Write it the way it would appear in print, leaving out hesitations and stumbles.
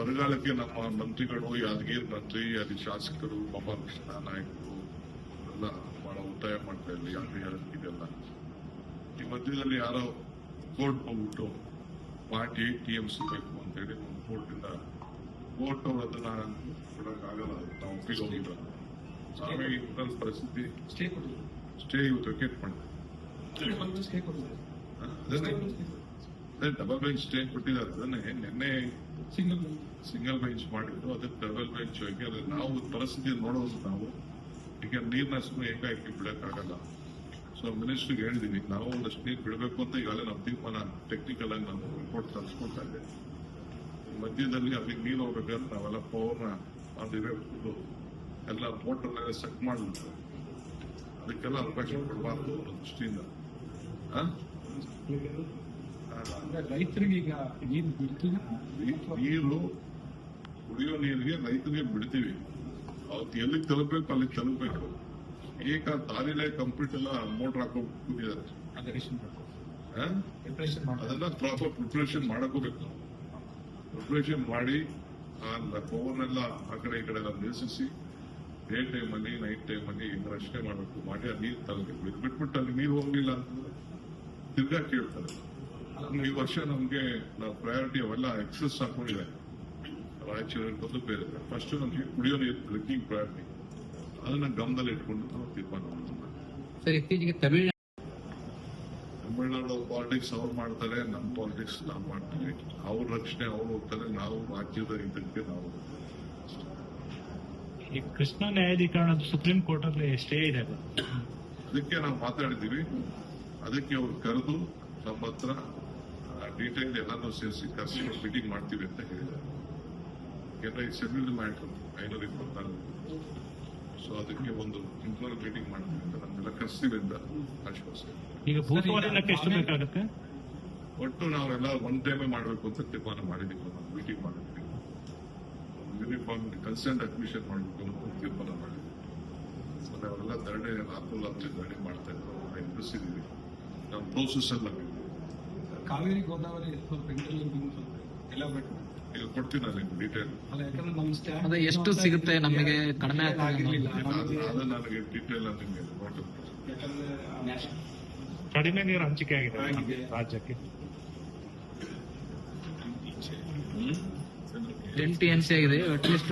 ಬರಗಾಲಕ್ಕೆ ನಮ್ಮ ಮಂತ್ರಿಗಳು, ಯಾದಗಿರಿ ಮಂತ್ರಿ, ಅಲ್ಲಿ ಶಾಸಕರು, ಗೋಪಾಲಕೃಷ್ಣ ನಾಯಕರು ಎಲ್ಲ ಬಹಳ ಒತ್ತಾಯ ಮಾಡ್ತಾ ಇದ್ರು. ಯಾಕೆ ಇದೆಲ್ಲ ಈ ಮಧ್ಯದಲ್ಲಿ ಯಾರೋ ಕೋರ್ಟ್ ಹೋಗ್ಬಿಟ್ಟು ಪಾರ್ಟಿ TMC ಬೇಕು ಅಂತ ಹೇಳಿ ಕೋರ್ಟ್ ಇಂದ ಕೋರ್ಟ್ ಅವರು ಅದನ್ನ ಕೊಡಕ್ಕಾಗಲ್ಲ, ನಾವು ಒಪ್ಪಿಗೆ ಹೋಗಿಲ್ಲ. ನಾವೇ ಇಂಟರ್ನಲ್ ಪರಿಸ್ಥಿತಿ ಸ್ಟೇ ಇವತ್ತು ವೆಕೇಟ್ ಮಾಡಿದ್ವಿ. ಡಬಲ್ ಬೆಂಚ್ ಸ್ಟೇ ಕೊಟ್ಟಿದ್ದಾರೆ. ಅದನ್ನೇ ನಿನ್ನೆ ಸಿಂಗಲ್ ಬೆಂಚ್ ಮಾಡಿದ್ರು, ಅದಕ್ಕೆ ಡಬಲ್ ಬೆಂಚ್. ಯಾಕೆಂದ್ರೆ ನಾವು ಪರಿಸ್ಥಿತಿ ನೋಡೋದು ನಾವು ಈಗ ನೀರಿನ ಏಕಾಏಕಿ ಬಿಡಕ್ಕಾಗಲ್ಲ. ಸೊ ಮಿನಿಸ್ಟರ್ಗೆ ಹೇಳಿದೀನಿ, ನಾವು ಒಂದಷ್ಟು ನೀರು ಬಿಡಬೇಕು ಅಂತ ಈಗಾಗಲೇ ನಮ್ಮ ತೀರ್ಮಾನ ಟೆಕ್ನಿಕಲ್ ಆಗಿ ನಾವು ರಿಪೋರ್ಟ್ ತರಿಸ್ಕೊಳ್ತಾ ಇದ್ದೇವೆ. ಮಧ್ಯದಲ್ಲಿ ಅಲ್ಲಿಗೆ ನೀರು ಹೋಗ್ಬೇಕಾದ್ರೆ ನಾವೆಲ್ಲ ಪವರ್ನ ಅದು ಎಲ್ಲ ಮೋಟರ್ನೆಲ್ಲ ಸೆಟ್ ಮಾಡ್ಬಿಟ್ಟು ಅದಕ್ಕೆಲ್ಲ ಅವಕಾಶ ಕೊಡಬಾರ್ದು ಅನ್ನೋ ದೃಷ್ಟಿಯಿಂದ ರೈತರಿಗೆ ಈಗ ನೀರು ಕುಡಿಯೋ ನೀರಿಗೆ ರೈತರಿಗೆ ಬಿಡ್ತೀವಿ. ಅವತ್ತು ಎಲ್ಲಿಗೆ ತಲುಪಬೇಕು ಅಲ್ಲಿಗೆ ತಲುಪಬೇಕು. ಈಗ ದಾರಿಲೇ ಕಂಪ್ಲೀಟ್ ಎಲ್ಲ ಮೋಟರ್ ಹಾಕೊಂಡು ಕೂತಿದ್ದಾರೆ. ಅದೆಲ್ಲ ಪ್ರಾಪರ್ ಪ್ರಿಪರೇಷನ್ ಮಾಡಕೋಬೇಕು. ಪ್ರಿಪರೇಷನ್ ಮಾಡಿ ಪವರ್ನೆಲ್ಲ ಆ ಕಡೆ ಈ ಕಡೆ ಎಲ್ಲ ನಿಲ್ಲಿಸಿ ಡೇ ಟೈಮಲ್ಲಿ ನೈಟ್ ಟೈಮಲ್ಲಿ ರಕ್ಷಣೆ ಮಾಡಬೇಕು. ಮಾಡಿ ಆ ನೀರು ತರಬೇಕು. ಬಿಟ್ಬಿಟ್ಟು ಅಲ್ಲಿ ನೀರು ಹೋಗ್ಲಿಲ್ಲ ಅಂತಂದ್ರೆ ತಿರ್ಗಾ ಕೇಳ್ತಾರೆ. ಈ ವರ್ಷ ನಮ್ಗೆ ನಾವು ಪ್ರಯಾರಿಟಿ ಅವೆಲ್ಲ ಎಕ್ಸಸ್ ಹಾಕೊಂಡಿದೆ. ರಾಯಚೂರು ಬೇರೆ ಫಸ್ಟ್ ನಮ್ಗೆ ಕುಡಿಯೋ ನೀರು ಡ್ರಿಂಕಿಂಗ್ ಪ್ರಯಾರಿಟಿ, ಅದನ್ನ ಗಮನದಲ್ಲಿ ಇಟ್ಕೊಂಡು ನಾವು ತೀರ್ಮಾನ ಮಾಡ್ತೀವಿ. ಇತ್ತೀಚೆಗೆ ತಮಿಳುನಾಡು ಪಾಲಿಟಿಕ್ಸ್ ಅವ್ರು ಮಾಡ್ತಾರೆ, ನಮ್ಮ ಪಾಲಿಟಿಕ್ಸ್ ನಾವು ಮಾಡ್ತೀವಿ. ಅವ್ರ ರಕ್ಷಣೆ ಅವ್ರು ಹೋಗ್ತಾರೆ, ನಾವು ರಾಜ್ಯದ ಇದಕ್ಕೆ ನಾವು. ಈ ಕೃಷ್ಣ ನ್ಯಾಯಾಧೀಕರಣ ಸುಪ್ರೀಂ ಕೋರ್ಟ್ ಅಲ್ಲಿ ಸ್ಟೇ ಇದೆ, ಅದಕ್ಕೆ ನಾವು ಮಾತಾಡಿದೀವಿ. ಅದಕ್ಕೆ ಅವ್ರು ಕರೆದು ನಮ್ಮ ಹತ್ರ ಡೀಟೇಲ್ ಎಲ್ಲಾನು ಸೇರಿಸಿ ಕರೆಸಿ ಮೀಟಿಂಗ್ ಮಾಡ್ತೀವಿ ಅಂತ ಹೇಳಿದ್ದಾರೆ. ಯಾಕಂದ್ರೆ ಈ ಸೆಡ್ಯೂಲ್ಡ್ ಮ್ಯಾಟರ್ 524. ಸೊ ಅದಕ್ಕೆ ಒಂದು ಇಂಟರ್ನಲ್ ಮೀಟಿಂಗ್ ಮಾಡ್ತೀವಿ ಅಂತ ನಮ್ಮೆಲ್ಲ ಕರೆಸ್ತೀವಿ ಅಂತ ಆಶ್ವಾಸ. ಈಗ ಭೂಸ್ವಾಧೀನಕ್ಕೆ ಎಷ್ಟು ಬೇಕಾಗುತ್ತೆ? ಒಟ್ಟು ನಾವೆಲ್ಲ ಒನ್ ಟೈಮೇ ಮಾಡಬೇಕು ಅಂತ ತೀರ್ಮಾನ ಮಾಡಿದೀವಿ. ನಾವು ಮೀಟಿಂಗ್ ಮಾಡಿದ್ವಿ. ಯೂನಿಫಾರ್ಮ್ ಕನ್ಸೆಂಟ್ ಅಡ್ಮಿಷನ್ ಮಾಡಬೇಕು ಅಂತ ತೀರ್ಮಾನ ಮಾಡಿದ್ವಿ. ಮತ್ತೆ ಅವರೆಲ್ಲ ಧರಣಿ ರಾತ್ರಿ ಧರಣಿ ಮಾಡ್ತಾ ಇದ್ರು, ಎದುರಿಸಿದೀವಿ. ನಮ್ಮ ಪ್ರೋಸೆಸ್ ಎಲ್ಲ ಕಾವೇರಿ ಗೋದಾವರಿ ಎಲ್ಲ ಬೇಕು. ಈಗ ಕೊಡ್ತೀನಿ ನಾನು ಡೀಟೇಲ್. ಅದೇ ಎಷ್ಟು ಸಿಗುತ್ತೆ ನಮಗೆ ಕಡಿಮೆ ಅದು ನನಗೆ ಡೀಟೇಲ್ ನಿಮಗೆ ಕಡಿಮೆ ನೀರು ಹಂಚಿಕೆ ಆಗಿದೆ ರಾಜ್ಯಕ್ಕೆ. 10 TMC ಆಗಿದೆ, ಅಟ್ಲೀಸ್ಟ್